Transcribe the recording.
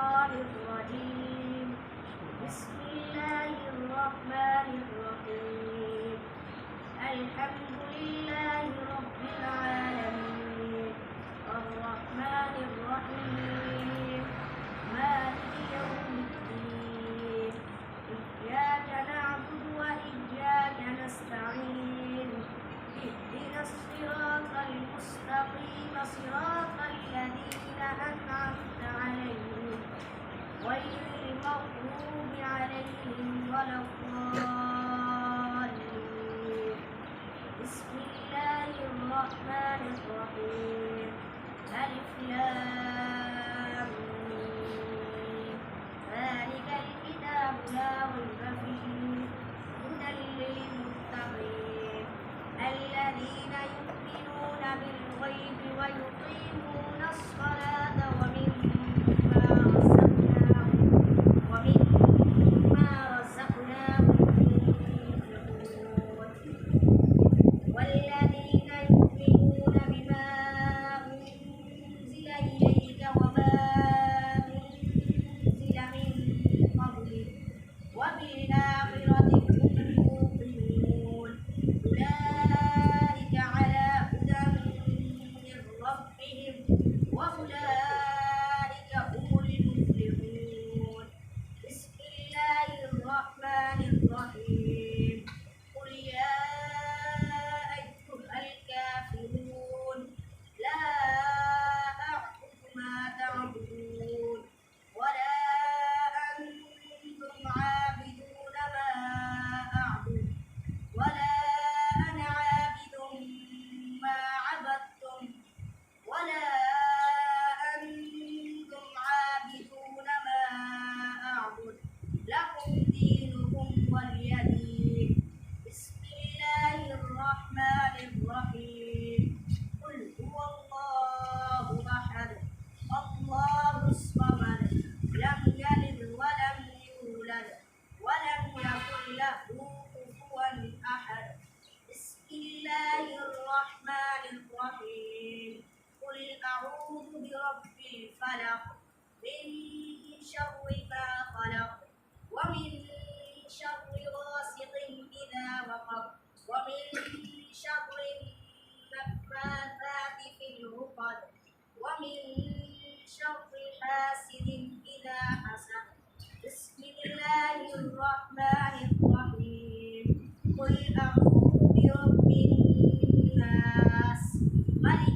الشيطان الرجيم. بسم الله الرحمن الرحيم. الحمد لله رب العالمين الرحمن الرحيم مالك يوم الدين إياك نعبد وإياك نستعين اهدنا الصراط المستقيم صراط الذين أنعمت عليهم غير المغضوب عليهم ولا الضالين. بسم الله الرحمن الرحيم. ألف لام ميم. ذلك الكتاب لا ريب فيه هدى للمتقين الذين يؤمنون بالغيب ويقيمون الصلاة ومما رزقناهم ينفقون والذين يؤمنون بما أنزل إليك وما أنزل من قبلك وبالآخرة هم يوقنون أولئك على هدى من ربهم وأولئك هم المفلحون. بسم الله الرحمن الرحيم. قل يا أيها الكافرون لا أعبد ما تعبدون ولا أنتم عابدون ما أعبد ولا أنا عابد ما عبدتم ولا أنتم عابدون ما أعبد لكم دينكم ولي دين. بسم الله الرحمن الرحيم. قل هو الله أحد الله الصمد لم يلد ولم يولد ولم يكن له كفوا أحد. بسم الله الرحمن الرحيم. قل أعوذ برب الفلق من شر ما خلق ومن شر غاسق إذا وقب ومن شر النفاثات في العقد ومن شر حاسد إذا حسد. بسم الله الرحمن الرحيم. قل أعوذ برب الناس ملك